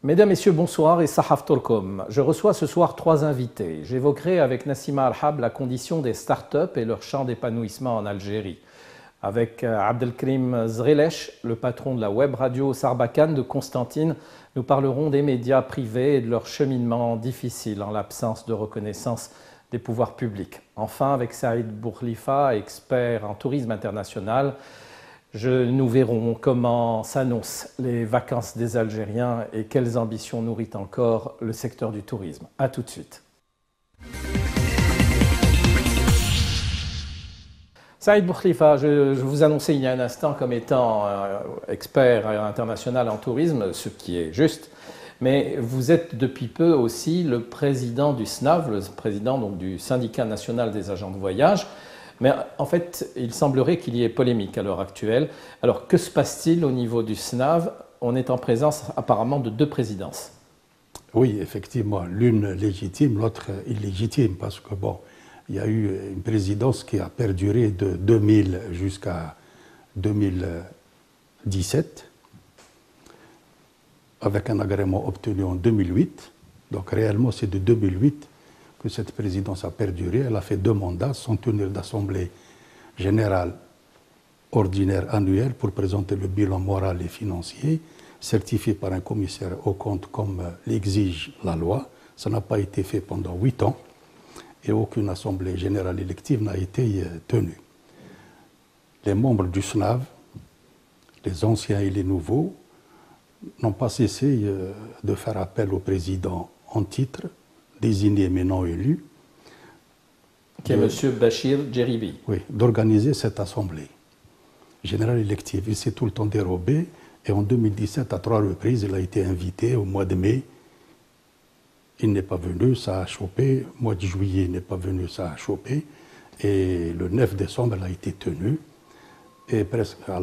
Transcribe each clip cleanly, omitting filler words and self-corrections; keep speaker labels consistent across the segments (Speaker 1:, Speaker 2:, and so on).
Speaker 1: Mesdames, Messieurs, bonsoir et Sahaf Tolkom. Je reçois ce soir 3 invités. J'évoquerai avec Nassima Al-Hab la condition des start-up et leur champ d'épanouissement en Algérie. Avec Abdelkrim Zrelesh, le patron de la web radio Sarbacane de Constantine, nous parlerons des médias privés et de leur cheminement difficile en l'absence de reconnaissance des pouvoirs publics. Enfin, avec Saïd Bourkhlifa, expert en tourisme international, nous verrons comment s'annoncent les vacances des Algériens et quelles ambitions nourrit encore le secteur du tourisme. A tout de suite. Saïd Bourkhlifa, je vous annonçais il y a un instant comme étant expert international en tourisme, ce qui est juste, mais vous êtes depuis peu aussi le président du SNAV, le président donc, du Syndicat national des agents de voyage. Mais en fait, il semblerait qu'il y ait polémique à l'heure actuelle. Alors, que se passe-t-il au niveau du SNAV? On est en présence apparemment de 2 présidences.
Speaker 2: Oui, effectivement, l'une légitime, l'autre illégitime, parce que bon, il y a eu une présidence qui a perduré de 2000 jusqu'à 2017, avec un agrément obtenu en 2008. Donc réellement, c'est de 2008 que cette présidence a perduré. Elle a fait 2 mandats sans tenir d'assemblée générale ordinaire annuelle pour présenter le bilan moral et financier, certifié par un commissaire aux comptes comme l'exige la loi. Ça n'a pas été fait pendant 8 ans et aucune assemblée générale élective n'a été tenue. Les membres du SNAV, les anciens et les nouveaux, n'ont pas cessé de faire appel au président en titre, désigné mais non élu,
Speaker 1: qui est M. Bachir Djeribi.
Speaker 2: Oui, d'organiser cette assemblée générale élective. Il s'est tout le temps dérobé et en 2017, à 3 reprises, il a été invité au mois de mai. Il n'est pas venu, ça a chopé. Au mois de juillet, il n'est pas venu, ça a chopé. Et le 9 décembre, elle a été tenue. Et presque à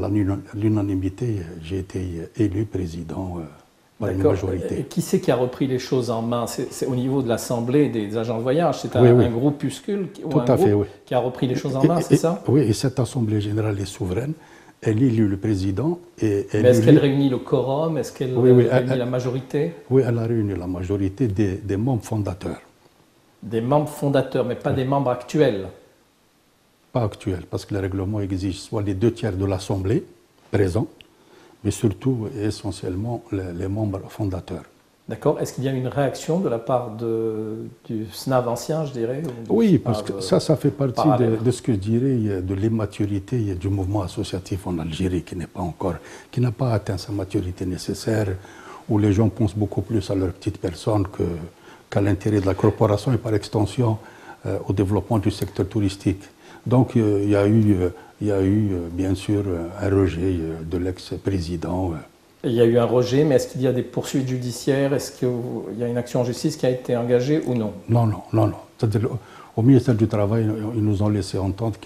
Speaker 2: l'unanimité, j'ai été élu président.
Speaker 1: Et qui c'est qui a repris les choses en main? C'est au niveau de l'Assemblée des agents de voyage? C'est un groupuscule ou un groupe qui a repris les choses en main, c'est ça?
Speaker 2: Oui, et cette Assemblée générale est souveraine. Elle élit le président. Mais
Speaker 1: est-ce qu'elle réunit le quorum? Est-ce qu'elle réunit la majorité?
Speaker 2: Oui, elle a réuni la majorité des membres fondateurs.
Speaker 1: Des membres fondateurs, mais pas des membres actuels?
Speaker 2: Pas actuels, parce que le règlement exige soit les 2/3 de l'Assemblée présents, mais surtout et essentiellement les membres fondateurs.
Speaker 1: D'accord. Est-ce qu'il y a une réaction de la part du SNAV ancien, je dirais?
Speaker 2: Oui, parce que ça fait partie de ce que je dirais, de l'immaturité du mouvement associatif en Algérie, qui n'a pas atteint sa maturité nécessaire, où les gens pensent beaucoup plus à leur petite personne qu'à l'intérêt de la corporation et par extension au développement du secteur touristique. Donc il y a eu bien sûr un rejet de l'ex-président.
Speaker 1: Il y a eu un rejet, mais est-ce qu'il y a des poursuites judiciaires? Est-ce qu'il y a une action en justice qui a été engagée ou non?
Speaker 2: Non. C'est-à-dire, au ministère du Travail, ils nous ont laissé entendre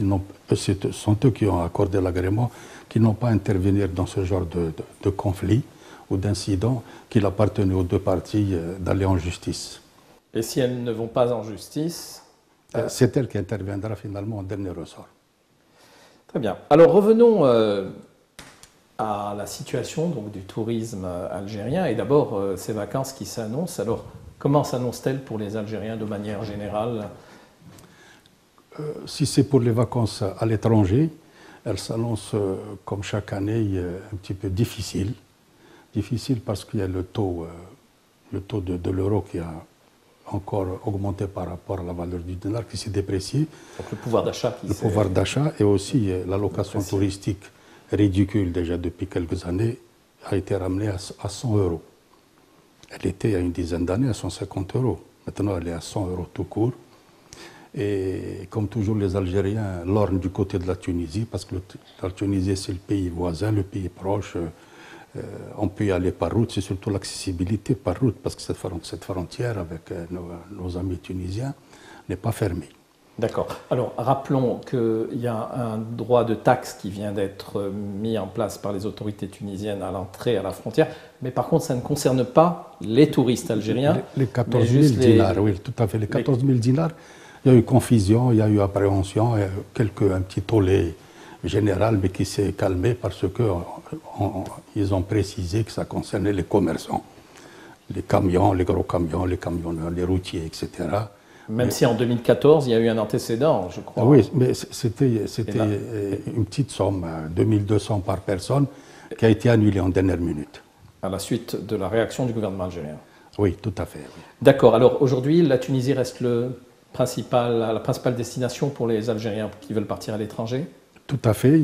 Speaker 2: ce sont eux qui ont accordé l'agrément, qu'ils n'ont pas à intervenir dans ce genre de conflit ou d'incident, qu'il appartenait aux 2 parties d'aller en justice.
Speaker 1: Et si elles ne vont pas en justice?
Speaker 2: C'est elle qui interviendra finalement en dernier ressort.
Speaker 1: Très bien. Alors revenons à la situation donc, du tourisme algérien et d'abord ces vacances qui s'annoncent. Alors comment s'annoncent-elles pour les Algériens de manière générale?
Speaker 2: Si c'est pour les vacances à l'étranger, elles s'annoncent comme chaque année un petit peu difficiles. Difficiles parce qu'il y a le taux de l'euro qui a encore augmenté par rapport à la valeur du dinar qui s'est déprécié.
Speaker 1: Donc le pouvoir d'achat qui
Speaker 2: Le pouvoir d'achat et aussi l'allocation touristique ridicule déjà depuis quelques années a été ramenée à 100 €. Elle était il y a une dizaine d'années à 150 €. Maintenant elle est à 100 € tout court. Et comme toujours les Algériens lorgnent du côté de la Tunisie parce que la Tunisie c'est le pays voisin, le pays proche. On peut y aller par route, c'est surtout l'accessibilité par route, parce que cette frontière avec nos amis tunisiens n'est pas fermée.
Speaker 1: D'accord. Alors, rappelons qu'il y a un droit de taxe qui vient d'être mis en place par les autorités tunisiennes à l'entrée à la frontière, mais par contre, ça ne concerne pas les touristes algériens.
Speaker 2: Les 14 000 dinars, oui, tout à fait. Les 14 000 dinars, il y a eu confusion, il y a eu appréhension, un petit tollé général, mais qui s'est calmé parce qu'ils ont précisé que ça concernait les commerçants. les camions, les gros camions, les camionneurs, les routiers, etc.
Speaker 1: Même si en 2014, il y a eu un antécédent, je crois.
Speaker 2: Oui, mais c'était une petite somme, 2200 par personne, qui a été annulée en dernière minute.
Speaker 1: À la suite de la réaction du gouvernement algérien.
Speaker 2: Oui, tout à fait. Oui.
Speaker 1: D'accord. Alors aujourd'hui, la Tunisie reste la principale destination pour les Algériens qui veulent partir à l'étranger?
Speaker 2: Tout à fait.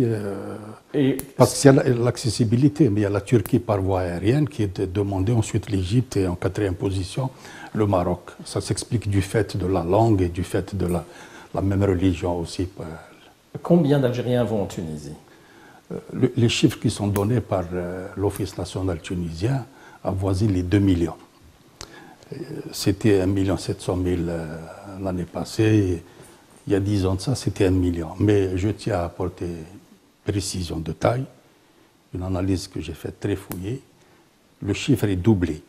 Speaker 2: Parce qu'il y a l'accessibilité, mais il y a la Turquie par voie aérienne qui est demandée, ensuite l'Égypte et en quatrième position, le Maroc. Ça s'explique du fait de la langue et du fait de la même religion aussi.
Speaker 1: Combien d'Algériens vont en Tunisie?
Speaker 2: Les chiffres qui sont donnés par l'Office national tunisien avoisinent les 2 millions. C'était 1,7 million l'année passée. Il y a 10 ans de ça, c'était 1 million. Mais je tiens à apporter précision de taille, une analyse que j'ai faite très fouillée. Le chiffre est doublé.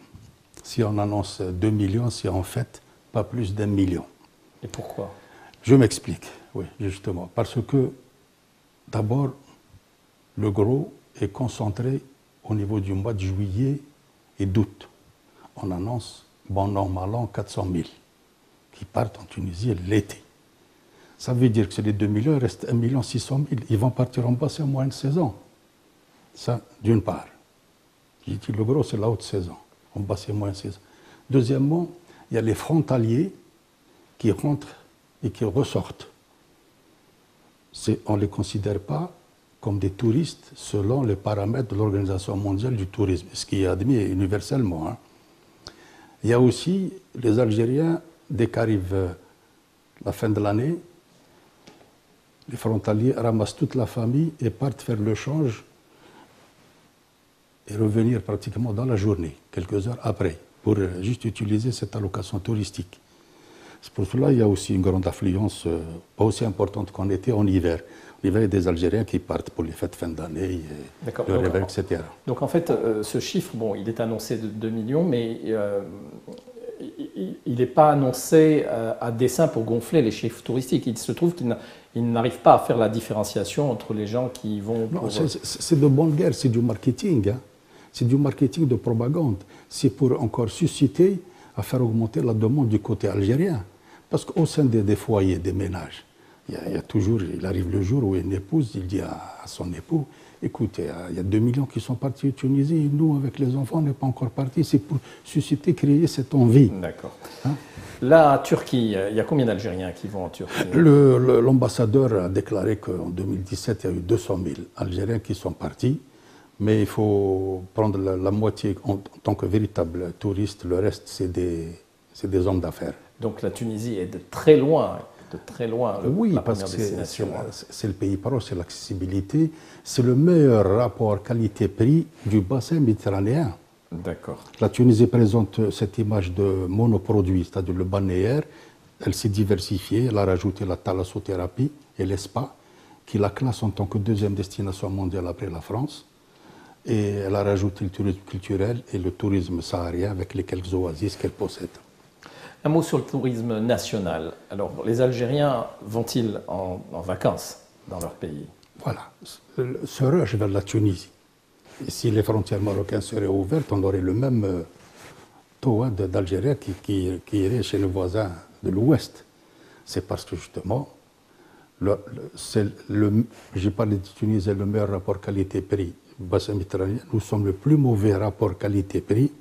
Speaker 2: Si on annonce 2 millions, c'est en fait pas plus d'1 million.
Speaker 1: Et pourquoi?
Speaker 2: Je m'explique, oui, justement. Parce que, d'abord, le gros est concentré au niveau du mois de juillet et d'août. On annonce, bon an, mal an, 400 000 qui partent en Tunisie l'été. Ça veut dire que sur les 2 millions, il reste 1 600 000. Ils vont partir en basse en moyenne saison. Ça, d'une part. J'ai dit, le gros, c'est la haute saison. En basse et moyenne saison. Deuxièmement, il y a les frontaliers qui rentrent et qui ressortent. On ne les considère pas comme des touristes selon les paramètres de l'Organisation mondiale du tourisme, ce qui est admis universellement. Hein. Il y a aussi les Algériens, dès qu'arrive la fin de l'année, les frontaliers ramassent toute la famille et partent faire le change et revenir pratiquement dans la journée, quelques heures après, pour juste utiliser cette allocation touristique. C'est pour cela qu'il y a aussi une grande affluence, pas aussi importante qu'en été, en hiver. En hiver, il y a des Algériens qui partent pour les fêtes fin d'année, le réveil, etc.
Speaker 1: Donc en fait, ce chiffre, bon, il est annoncé de 2 millions, mais il n'est pas annoncé à dessein pour gonfler les chiffres touristiques. Il se trouve qu'il n'arrive pas à faire la différenciation entre les gens qui vont...
Speaker 2: Non, c'est de bonne guerre, c'est du marketing. Hein. C'est du marketing de propagande. C'est pour encore susciter, à faire augmenter la demande du côté algérien. Parce qu'au sein des foyers, des ménages, il arrive le jour où une épouse, il dit à son époux, écoutez, il y a 2 millions qui sont partis en Tunisie, nous, avec les enfants, on n'est pas encore partis. C'est pour susciter, créer cette envie.
Speaker 1: D'accord. Hein? La Turquie, il y a combien d'Algériens qui vont en Turquie?
Speaker 2: L'ambassadeur a déclaré qu'en 2017, il y a eu 200 000 Algériens qui sont partis. Mais il faut prendre la moitié en tant que véritable touriste. Le reste, c'est des hommes d'affaires.
Speaker 1: Donc la Tunisie est de très loin
Speaker 2: oui,
Speaker 1: la
Speaker 2: parce
Speaker 1: première
Speaker 2: que
Speaker 1: destination.
Speaker 2: c'est le pays proche, c'est l'accessibilité. C'est le meilleur rapport qualité-prix du bassin méditerranéen.
Speaker 1: D'accord.
Speaker 2: La Tunisie présente cette image de monoproduit, c'est-à-dire le balnéaire. Elle s'est diversifiée, elle a rajouté la thalassothérapie et les spas, qui la classe en tant que deuxième destination mondiale après la France. Et elle a rajouté le tourisme culturel et le tourisme saharien avec les quelques oasis qu'elle possède.
Speaker 1: Un mot sur le tourisme national. Alors, les Algériens vont-ils en vacances dans leur pays?
Speaker 2: Voilà, ce rush vers la Tunisie. Et si les frontières marocaines seraient ouvertes, on aurait le même taux d'Algériens qui iraient chez nos voisins de l'Ouest. C'est parce que justement, j'ai parlé de Tunisie, le meilleur rapport qualité-prix du bassin méditerranéen. Nous sommes le plus mauvais rapport qualité-prix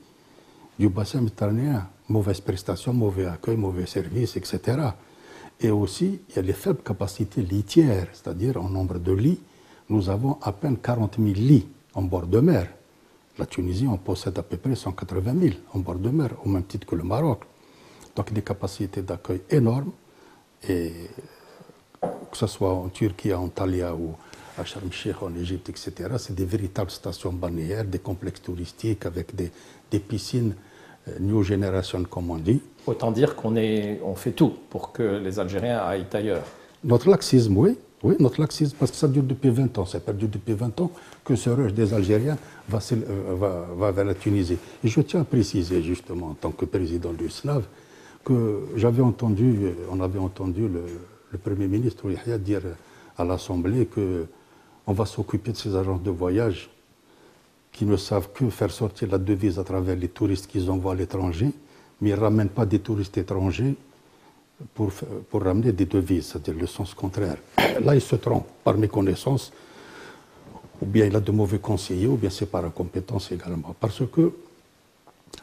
Speaker 2: du bassin méditerranéen. Mauvaise prestation, mauvais accueil, mauvais service, etc. Et aussi, il y a les faibles capacités litières, c'est-à-dire en nombre de lits, nous avons à peine 40 000 lits en bord de mer. La Tunisie en possède à peu près 180 000 en bord de mer, au même titre que le Maroc. Donc des capacités d'accueil énormes, et que ce soit en Turquie, à Antalya ou à Sharm el-Sheikh, en Égypte, etc., c'est des véritables stations balnéaires, des complexes touristiques avec des piscines new generation, comme on dit.
Speaker 1: Autant dire qu'on fait tout pour que les Algériens aillent ailleurs.
Speaker 2: Notre laxisme, oui, notre laxisme, parce que ça dure depuis 20 ans. Ça perdu depuis 20 ans que ce rush des Algériens va vers la Tunisie. Et je tiens à préciser, justement, en tant que président du SNAV, que on avait entendu le Premier ministre Yahya dire à l'Assemblée qu'on va s'occuper de ces agences de voyage qui ne savent que faire sortir la devise à travers les touristes qu'ils envoient à l'étranger, mais ils ne ramènent pas des touristes étrangers pour ramener des devises, c'est-à-dire le sens contraire. Là, il se trompe par méconnaissance, ou bien il a de mauvais conseillers, ou bien c'est par incompétence également. Parce que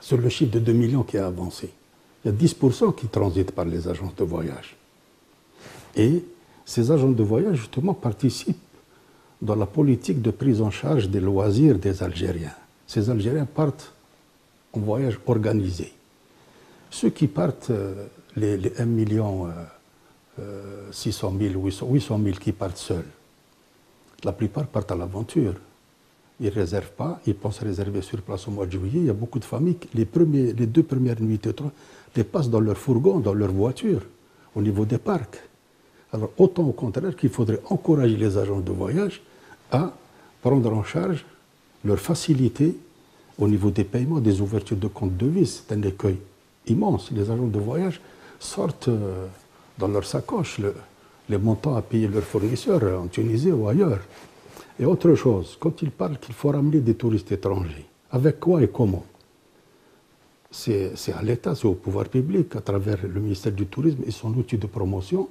Speaker 2: sur le chiffre de 2 millions qui a avancé, il y a 10% qui transitent par les agences de voyage. Et ces agents de voyage, justement, participent dans la politique de prise en charge des loisirs des Algériens. Ces Algériens partent en voyage organisé. Ceux qui partent, les 1 million 600 000 ou 800 000 qui partent seuls, la plupart partent à l'aventure. Ils ne réservent pas, ils pensent réserver sur place au mois de juillet. Il y a beaucoup de familles, les 2 premières nuits, les passent dans leur fourgon, dans leur voiture, au niveau des parcs. Alors autant au contraire qu'il faudrait encourager les agents de voyage à prendre en charge leur facilité au niveau des paiements, des ouvertures de comptes devises. C'est un écueil immense. Les agents de voyage sortent dans leur sacoche les montants à payer leurs fournisseurs en Tunisie ou ailleurs. Et autre chose, quand ils parlent qu'il faut ramener des touristes étrangers, avec quoi et comment? C'est à l'État, c'est au pouvoir public, à travers le ministère du Tourisme et son outil de promotion,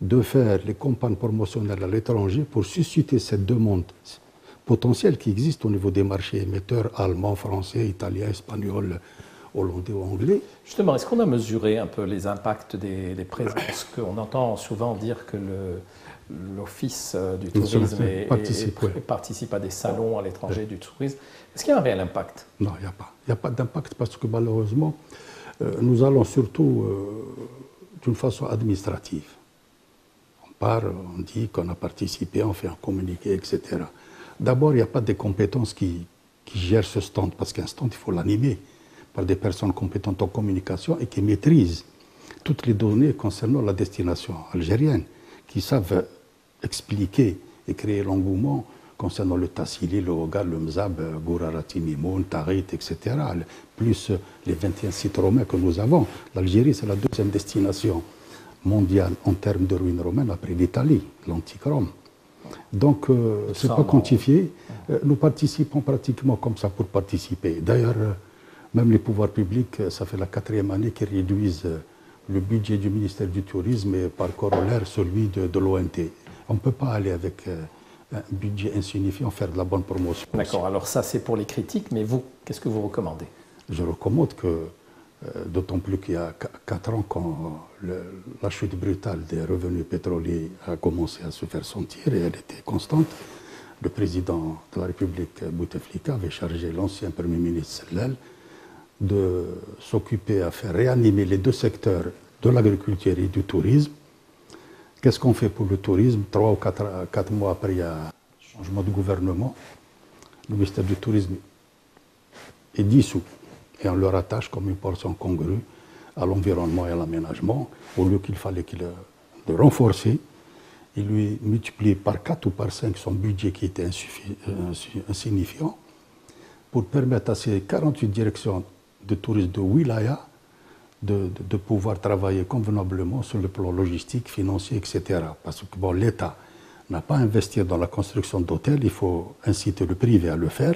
Speaker 2: de faire les campagnes promotionnelles à l'étranger pour susciter cette demande potentielle qui existe au niveau des marchés émetteurs allemands, français, italiens, espagnols, hollandais ou anglais.
Speaker 1: Justement, est-ce qu'on a mesuré un peu les impacts des présences? On entend souvent dire que l'Office du tourisme participe à des salons à l'étranger du tourisme. Est-ce qu'il y a un réel impact?
Speaker 2: Non, il n'y a pas. Il n'y a pas d'impact parce que malheureusement, nous allons surtout d'une façon administrative. On dit qu'on a participé, on fait un communiqué, etc. D'abord, il n'y a pas de compétences qui gèrent ce stand, parce qu'un stand, il faut l'animer par des personnes compétentes en communication et qui maîtrisent toutes les données concernant la destination algérienne, qui savent expliquer et créer l'engouement concernant le Tassili, le Hogar, le Mzab, Gourarati, Mimoun, Tarit, etc. Plus les 21 sites romains que nous avons. L'Algérie, c'est la 2e destination mondiale en termes de ruines romaines après l'Italie, l'antique Rome. Donc, ce n'est pas quantifié. Nous participons pratiquement comme ça pour participer. D'ailleurs, même les pouvoirs publics, ça fait la 4e année qu'ils réduisent le budget du ministère du Tourisme et par corollaire celui de l'ONT. On ne peut pas aller avec un budget insignifiant faire de la bonne promotion.
Speaker 1: D'accord, alors ça c'est pour les critiques, mais vous, qu'est-ce que vous recommandez?
Speaker 2: Je recommande que, d'autant plus qu'il y a 4 ans, quand la chute brutale des revenus pétroliers a commencé à se faire sentir et elle était constante, le président de la République, Bouteflika, avait chargé l'ancien Premier ministre Sellel de s'occuper à faire réanimer les 2 secteurs de l'agriculture et du tourisme. Qu'est-ce qu'on fait pour le tourisme? 3 ou 4 mois après, il y a un changement de gouvernement. Le ministère du Tourisme est dissous et on le rattache comme une portion congrue à l'environnement et à l'aménagement. Au lieu qu'il fallait le renforcer, il lui multiplie par 4 ou par 5 son budget qui était insignifiant pour permettre à ces 48 directions de tourisme de Wilaya de pouvoir travailler convenablement sur le plan logistique, financier, etc. Parce que bon, l'État n'a pas investi dans la construction d'hôtels, il faut inciter le privé à le faire,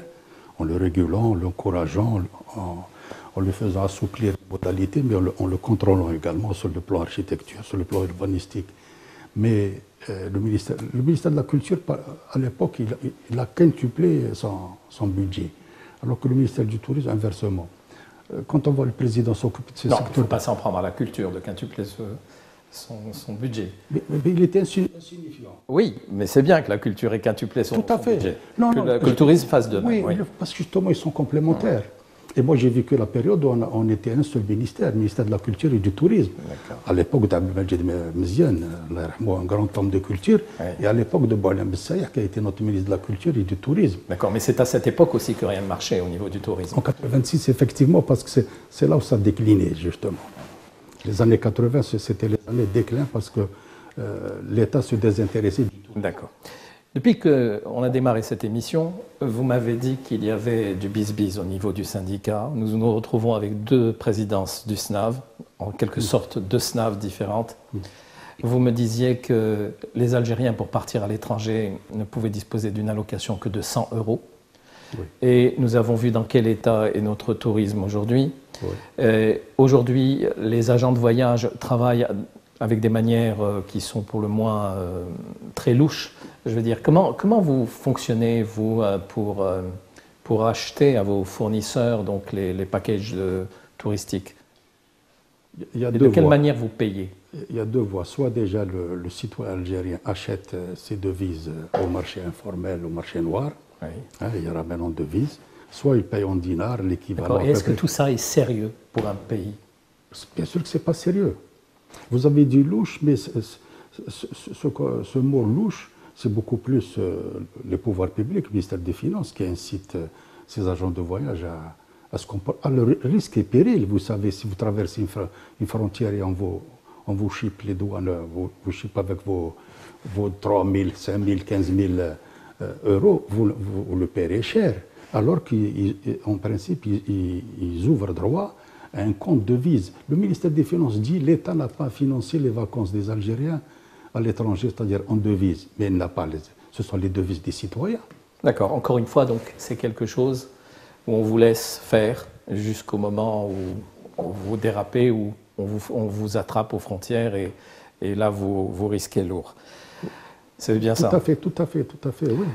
Speaker 2: en le régulant, en l'encourageant, en lui faisant assouplir les modalités, mais en le contrôlant également sur le plan architecture, sur le plan urbanistique. Mais le ministère de la Culture, à l'époque, il a quintuplé son budget, alors que le ministère du Tourisme, inversement. Quand on voit le président s'occuper de ces secteurs...
Speaker 1: Non, il ne faut pas s'en prendre à la culture de quintupler son budget.
Speaker 2: Mais il était insignifiant.
Speaker 1: Oui, mais c'est bien que la culture ait quintuplé son budget. Que le tourisme fasse de même.
Speaker 2: Oui, parce que justement, ils sont complémentaires. Et moi, j'ai vécu la période où on était un seul ministère, le ministère de la Culture et du Tourisme. À l'époque d'Abdelmajid Mziane, un grand homme de culture, et à l'époque de Boualem Bessaïr, qui a été notre ministre de la Culture et du Tourisme.
Speaker 1: D'accord, mais c'est à cette époque aussi que rien ne marchait au niveau du tourisme.
Speaker 2: En 86, effectivement, parce que c'est là où ça déclinait, justement. Les années 80, c'était les années de déclin parce que l'État se désintéressait du tout.
Speaker 1: D'accord. Depuis qu'on a démarré cette émission, vous m'avez dit qu'il y avait du bis-bis au niveau du syndicat. Nous nous retrouvons avec 2 présidences du SNAV, en quelque sorte 2 SNAV différentes. Vous me disiez que les Algériens, pour partir à l'étranger, ne pouvaient disposer d'une allocation que de 100 €.
Speaker 2: Oui.
Speaker 1: Et nous avons vu dans quel état est notre tourisme aujourd'hui.
Speaker 2: Oui.
Speaker 1: Aujourd'hui, les agents de voyage travaillent avec des manières qui sont pour le moins très louches. Je veux dire, comment vous fonctionnez, vous, pour acheter à vos fournisseurs donc, les packages touristiques?
Speaker 2: Il y a
Speaker 1: Et
Speaker 2: deux
Speaker 1: de quelle
Speaker 2: voies.
Speaker 1: manière vous payez?
Speaker 2: Il y a deux voies. Soit déjà le citoyen algérien achète ses devises au marché informel, au marché noir.
Speaker 1: Oui.
Speaker 2: Hein, il y aura maintenant devises. Soit il paye en dinars, l'équivalent.
Speaker 1: Et est-ce que tout ça est sérieux pour un pays?
Speaker 2: Bien sûr que ce n'est pas sérieux. Vous avez dit louche, mais ce mot louche, c'est beaucoup plus le pouvoir public, le ministère des Finances, qui incite ces agents de voyage à se comporter à leur risque et péril. Vous savez, si vous traversez une frontière et on vous chipe les douanes, vous chipe avec vos 3 000, 5 000, 15 000 euros, vous le paierez cher. Alors qu'en principe, ils ouvrent droit à un compte devise. Le ministère des Finances dit que l'État n'a pas financé les vacances des Algériens à l'étranger, c'est-à-dire en devise. Mais il n'a pas ce sont les devises des citoyens.
Speaker 1: D'accord. Encore une fois, donc, c'est quelque chose où on vous laisse faire jusqu'au moment où vous dérapez, où on vous attrape aux frontières et là, vous risquez lourd. C'est bien ça?
Speaker 2: Tout à fait, oui.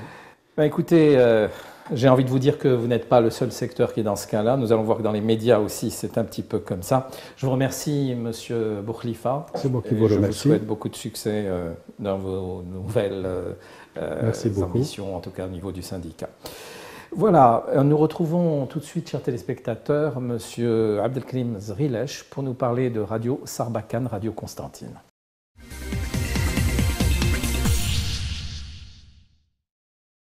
Speaker 1: Ben, écoutez, j'ai envie de vous dire que vous n'êtes pas le seul secteur qui est dans ce cas-là. Nous allons voir que dans les médias aussi, c'est un petit peu comme ça. Je vous remercie, Monsieur Boukhlifa.
Speaker 2: C'est moi qui vous remercie.
Speaker 1: Je vous souhaite beaucoup de succès dans vos nouvelles ambitions, en tout cas au niveau du syndicat. Voilà, nous retrouvons tout de suite, chers téléspectateurs, Monsieur Abdelkrim Zrilech pour nous parler de Radio Sarbacane, Radio Constantine.